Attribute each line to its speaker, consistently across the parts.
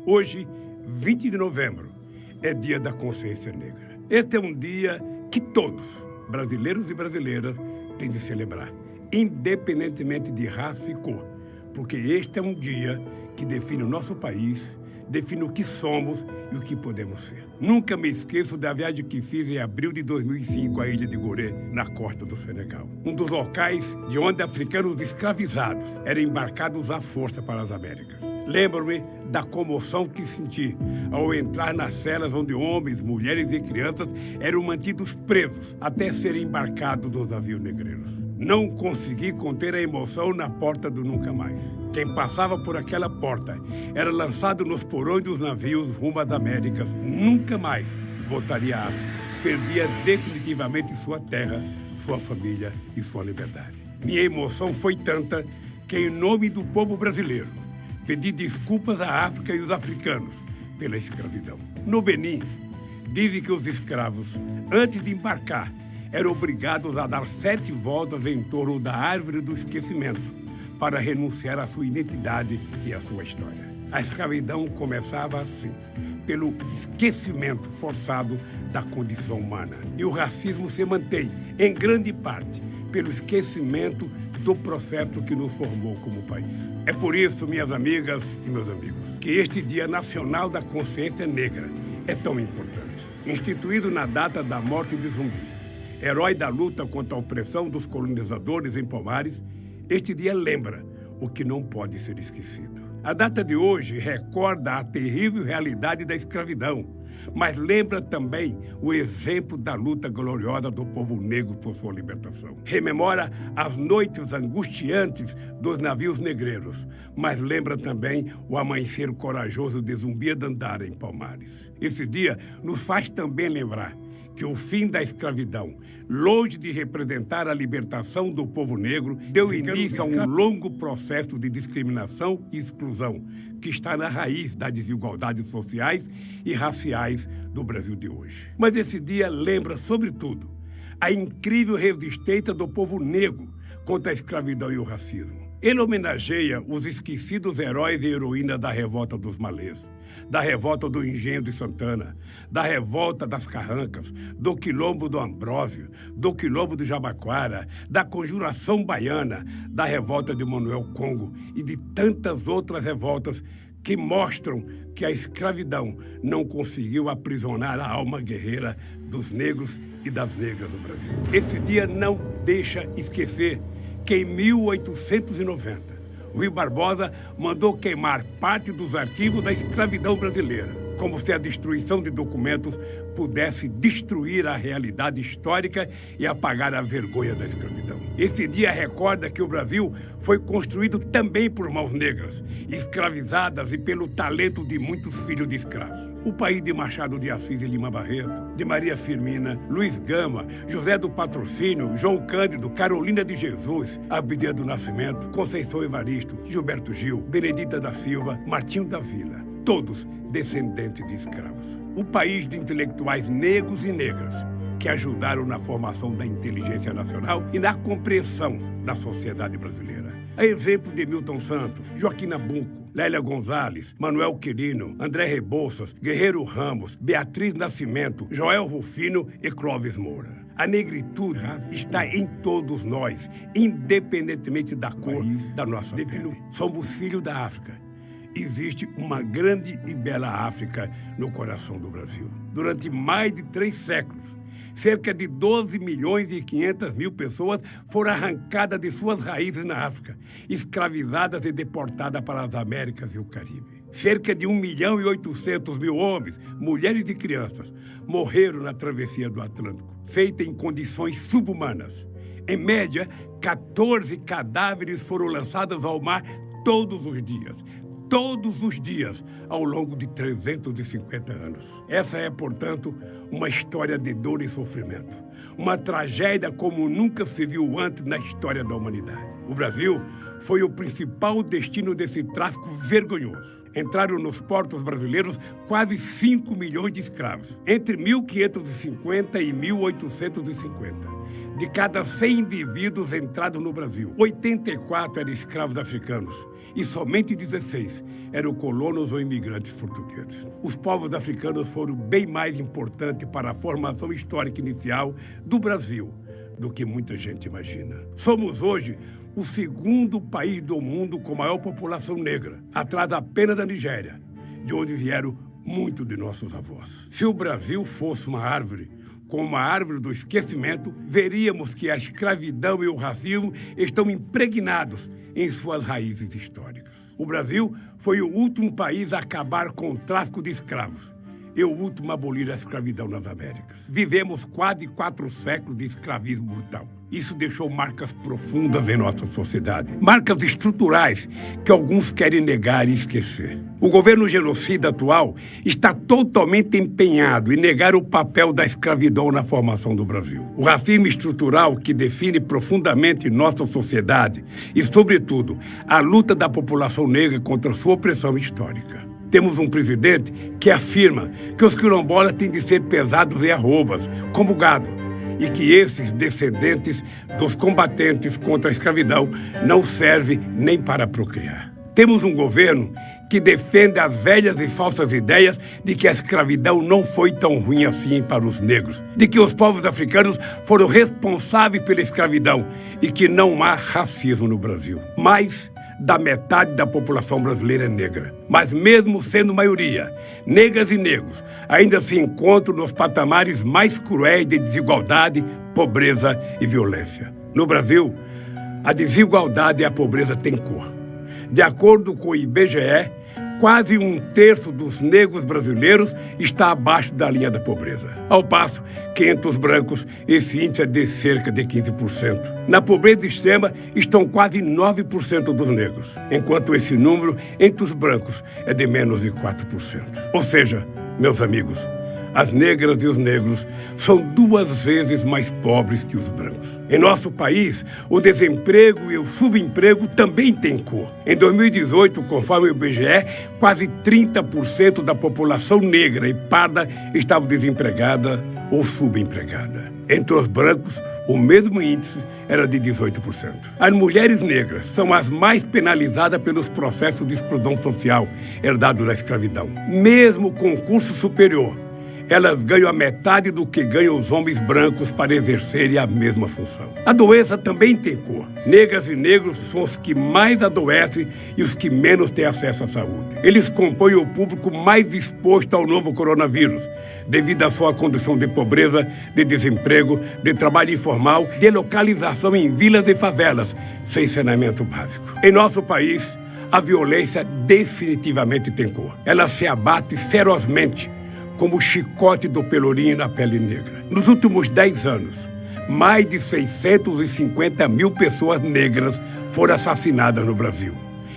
Speaker 1: Hoje, 20 de novembro, é Dia da Consciência Negra. Este é um dia que todos, brasileiros e brasileiras, têm de celebrar, independentemente de raça e cor, porque este é um dia que define o nosso país, define o que somos e o que podemos ser. Nunca me esqueço da viagem que fiz em abril de 2005 à ilha de Gorée, na costa do Senegal. Um dos locais de onde africanos escravizados eram embarcados à força para as Américas. Lembro-me da comoção que senti ao entrar nas celas onde homens, mulheres e crianças eram mantidos presos até serem embarcados nos navios negreiros. Não consegui conter a emoção na porta do Nunca Mais. Quem passava por aquela porta era lançado nos porões dos navios rumo às Américas. Nunca mais voltaria à África. Perdia definitivamente sua terra, sua família e sua liberdade. Minha emoção foi tanta que, em nome do povo brasileiro, pedi desculpas à África e os africanos pela escravidão. No Benin, dizem que os escravos, antes de embarcar, eram obrigados a dar 7 voltas em torno da árvore do esquecimento para renunciar à sua identidade e à sua história. A escravidão começava assim, pelo esquecimento forçado da condição humana. E o racismo se mantém, em grande parte, pelo esquecimento do processo que nos formou como país. É por isso, minhas amigas e meus amigos, que este Dia Nacional da Consciência Negra é tão importante. Instituído na data da morte de Zumbi, herói da luta contra a opressão dos colonizadores em Palmares, este dia lembra o que não pode ser esquecido. A data de hoje recorda a terrível realidade da escravidão, mas lembra também o exemplo da luta gloriosa do povo negro por sua libertação. Rememora as noites angustiantes dos navios negreiros, mas lembra também o amanhecer corajoso de Zumbi Dandara em Palmares. Esse dia nos faz também lembrar que o fim da escravidão, longe de representar a libertação do povo negro, deu início a um longo processo de discriminação e exclusão que está na raiz das desigualdades sociais e raciais do Brasil de hoje. Mas esse dia lembra, sobretudo, a incrível resistência do povo negro contra a escravidão e o racismo. Ele homenageia os esquecidos heróis e heroínas da revolta dos malês, da revolta do Engenho de Santana, da revolta das Carrancas, do Quilombo do Ambrósio, do Quilombo do Jabaquara, da Conjuração Baiana, da revolta de Manuel Congo e de tantas outras revoltas que mostram que a escravidão não conseguiu aprisionar a alma guerreira dos negros e das negras do Brasil. Esse dia não deixa esquecer que em 1890, Rui Barbosa mandou queimar parte dos arquivos da escravidão brasileira, como se a destruição de documentos pudesse destruir a realidade histórica e apagar a vergonha da escravidão. Esse dia recorda que o Brasil foi construído também por mãos negras, escravizadas e pelo talento de muitos filhos de escravos. O país de Machado de Assis e Lima Barreto, de Maria Firmina, Luiz Gama, José do Patrocínio, João Cândido, Carolina de Jesus, Abdias do Nascimento, Conceição Evaristo, Gilberto Gil, Benedita da Silva, Martinho da Vila, todos descendentes de escravos. O país de intelectuais negros e negras que ajudaram na formação da inteligência nacional e na compreensão da sociedade brasileira. A exemplo de Milton Santos, Joaquim Nabuco, Lélia Gonzalez, Manuel Quirino, André Rebouças, Guerreiro Ramos, Beatriz Nascimento, Joel Rufino e Clóvis Moura. A negritude está em todos nós, independentemente da cor da nossa pele. Somos filhos da África. Existe uma grande e bela África no coração do Brasil. Durante mais de 3 séculos, cerca de 12 milhões e 500 mil pessoas foram arrancadas de suas raízes na África, escravizadas e deportadas para as Américas e o Caribe. Cerca de 1 milhão e 800 mil homens, mulheres e crianças morreram na travessia do Atlântico, feita em condições subhumanas. Em média, 14 cadáveres foram lançados ao mar todos os dias, ao longo de 350 anos. Essa é, portanto, uma história de dor e sofrimento. Uma tragédia como nunca se viu antes na história da humanidade. O Brasil foi o principal destino desse tráfico vergonhoso. Entraram nos portos brasileiros quase 5 milhões de escravos, entre 1550 e 1850. de cada 100 indivíduos entrados no Brasil, 84 eram escravos africanos e somente 16 eram colonos ou imigrantes portugueses. Os povos africanos foram bem mais importantes para a formação histórica inicial do Brasil do que muita gente imagina. Somos hoje o segundo país do mundo com maior população negra, atrás apenas da Nigéria, de onde vieram muitos de nossos avós. Se o Brasil fosse uma árvore, como a árvore do esquecimento, veríamos que a escravidão e o racismo estão impregnados em suas raízes históricas. O Brasil foi o último país a acabar com o tráfico de escravos e o último a abolir a escravidão nas Américas. Vivemos quase 4 séculos de escravismo brutal. Isso deixou marcas profundas em nossa sociedade, marcas estruturais que alguns querem negar e esquecer. O governo genocida atual está totalmente empenhado em negar o papel da escravidão na formação do Brasil. O racismo estrutural que define profundamente nossa sociedade e, sobretudo, a luta da população negra contra sua opressão histórica. Temos um presidente que afirma que os quilombolas têm de ser pesados em arrobas, como gado, e que esses descendentes dos combatentes contra a escravidão não servem nem para procriar. Temos um governo que defende as velhas e falsas ideias de que a escravidão não foi tão ruim assim para os negros, de que os povos africanos foram responsáveis pela escravidão e que não há racismo no Brasil. Mais da metade da população brasileira é negra. Mas mesmo sendo maioria, negras e negros ainda se encontram nos patamares mais cruéis de desigualdade, pobreza e violência. No Brasil, a desigualdade e a pobreza têm cor. De acordo com o IBGE, quase 1/3 dos negros brasileiros está abaixo da linha da pobreza. Ao passo que entre os brancos esse índice é de cerca de 15%. Na pobreza extrema estão quase 9% dos negros, enquanto esse número entre os brancos é de menos de 4%. Ou seja, meus amigos, as negras e os negros são 2 vezes mais pobres que os brancos. Em nosso país, o desemprego e o subemprego também têm cor. Em 2018, conforme o IBGE, quase 30% da população negra e parda estava desempregada ou subempregada. Entre os brancos, o mesmo índice era de 18%. As mulheres negras são as mais penalizadas pelos processos de exclusão social herdados da escravidão. Mesmo com curso superior, elas ganham a metade do que ganham os homens brancos para exercerem a mesma função. A doença também tem cor. Negras e negros são os que mais adoecem e os que menos têm acesso à saúde. Eles compõem o público mais exposto ao novo coronavírus, devido à sua condição de pobreza, de desemprego, de trabalho informal, de localização em vilas e favelas, sem saneamento básico. Em nosso país, a violência definitivamente tem cor. Ela se abate ferozmente, como o chicote do pelourinho na pele negra. Nos últimos 10 anos, mais de 650 mil pessoas negras foram assassinadas no Brasil.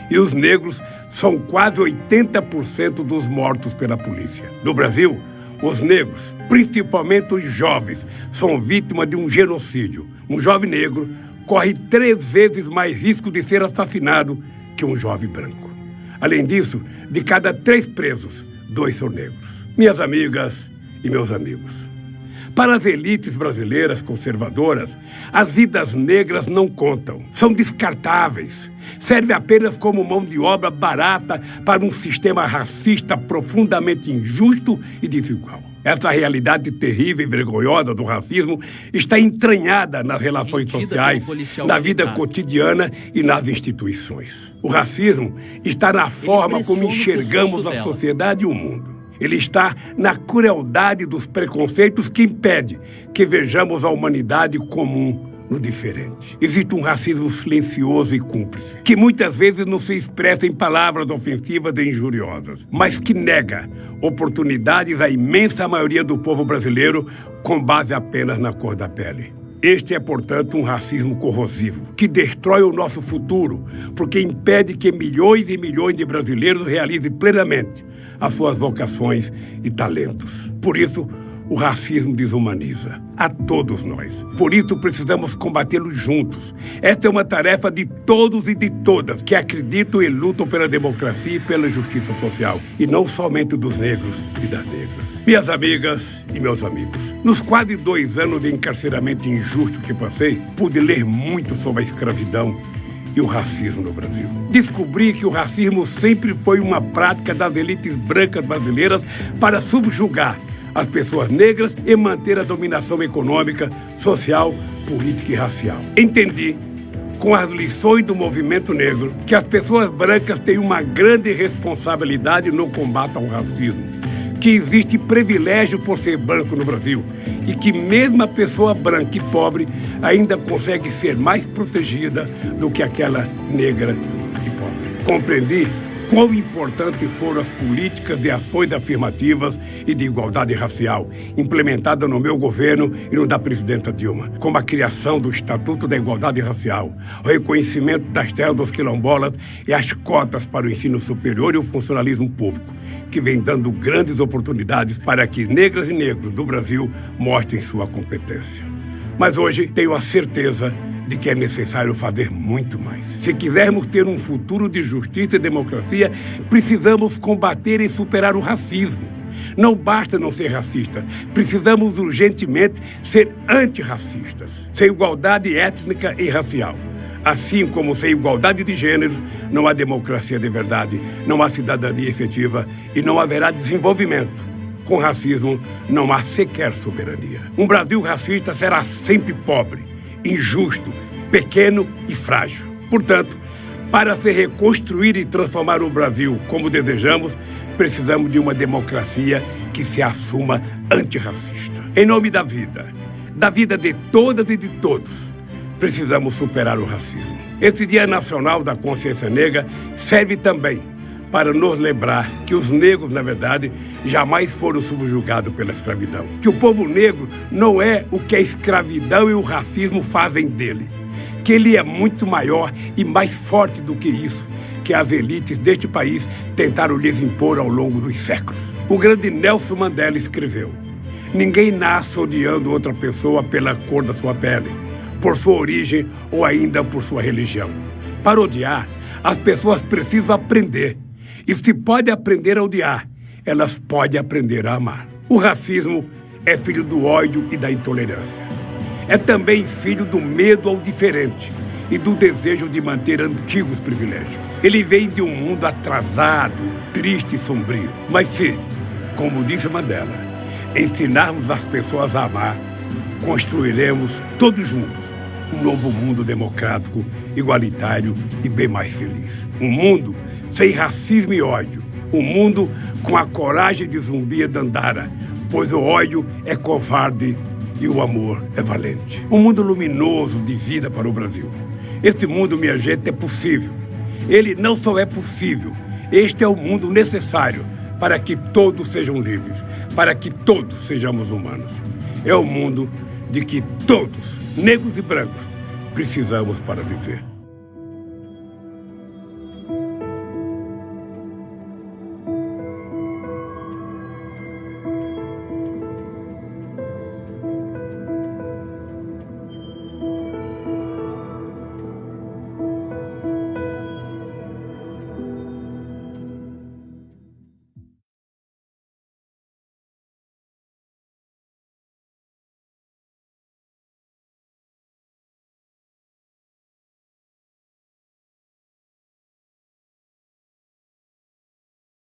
Speaker 1: E os negros são quase 80% dos mortos pela polícia. No Brasil, os negros, principalmente os jovens, são vítimas de um genocídio. Um jovem negro corre 3 vezes mais risco de ser assassinado que um jovem branco. Além disso, de cada 3 presos, 2 são negros. Minhas amigas e meus amigos, para as elites brasileiras conservadoras, as vidas negras não contam, são descartáveis, servem apenas como mão de obra barata para um sistema racista profundamente injusto e desigual. Essa realidade terrível e vergonhosa do racismo está entranhada nas relações sociais, na vida cotidiana e nas instituições. O racismo está na forma como enxergamos a sociedade e o mundo. Ele está na crueldade dos preconceitos que impede que vejamos a humanidade comum no diferente. Existe um racismo silencioso e cúmplice, que muitas vezes não se expressa em palavras ofensivas e injuriosas, mas que nega oportunidades à imensa maioria do povo brasileiro com base apenas na cor da pele. Este é, portanto, um racismo corrosivo, que destrói o nosso futuro, porque impede que milhões e milhões de brasileiros realizem plenamente as suas vocações e talentos. Por isso, O racismo desumaniza a todos nós. Por isso precisamos combatê-lo juntos. Esta é uma tarefa de todos e de todas que acreditam e lutam pela democracia e pela justiça social, e não somente dos negros e das negras. Minhas amigas e meus amigos, nos quase 2 anos de encarceramento injusto que passei, pude ler muito sobre a escravidão e o racismo no Brasil. Descobri que o racismo sempre foi uma prática das elites brancas brasileiras para subjugar as pessoas negras e manter a dominação econômica, social, política e racial. Entendi, com as lições do movimento negro, que as pessoas brancas têm uma grande responsabilidade no combate ao racismo, que existe privilégio por ser branco no Brasil e que mesmo a pessoa branca e pobre ainda consegue ser mais protegida do que aquela negra e pobre. Compreendi quão importantes foram as políticas de ações afirmativas e de igualdade racial implementadas no meu governo e no da presidenta Dilma, como a criação do Estatuto da Igualdade Racial, o reconhecimento das terras dos quilombolas e as cotas para o ensino superior e o funcionalismo público, que vem dando grandes oportunidades para que negras e negros do Brasil mostrem sua competência. Mas hoje tenho a certeza de que é necessário fazer muito mais. Se quisermos ter um futuro de justiça e democracia, precisamos combater e superar o racismo. Não basta não ser racistas, precisamos urgentemente ser antirracistas, sem igualdade étnica e racial. Assim como sem igualdade de gêneros, não há democracia de verdade, não há cidadania efetiva e não haverá desenvolvimento. Com racismo, não há sequer soberania. Um Brasil racista será sempre pobre, injusto, pequeno e frágil. Portanto, para se reconstruir e transformar o Brasil como desejamos, precisamos de uma democracia que se assuma antirracista. Em nome da vida de todas e de todos, precisamos superar o racismo. Esse Dia Nacional da Consciência Negra serve também para nos lembrar que os negros, na verdade, jamais foram subjugados pela escravidão. Que o povo negro não é o que a escravidão e o racismo fazem dele. Que ele é muito maior e mais forte do que isso, que as elites deste país tentaram lhes impor ao longo dos séculos. O grande Nelson Mandela escreveu: ninguém nasce odiando outra pessoa pela cor da sua pele, por sua origem ou ainda por sua religião. Para odiar, as pessoas precisam aprender. E se pode aprender a odiar, elas podem aprender a amar. O racismo é filho do ódio e da intolerância. É também filho do medo ao diferente e do desejo de manter antigos privilégios. Ele vem de um mundo atrasado, triste e sombrio. Mas se, como disse Mandela, ensinarmos as pessoas a amar, construiremos todos juntos um novo mundo democrático, igualitário e bem mais feliz. Um mundo sem racismo e ódio. Um mundo com a coragem de Zumbi e Dandara, pois o ódio é covarde e o amor é valente. Um mundo luminoso de vida para o Brasil. Este mundo, minha gente, é possível. Ele não só é possível, este é o mundo necessário para que todos sejam livres, para que todos sejamos humanos. É o mundo de que todos, negros e brancos, precisamos para viver.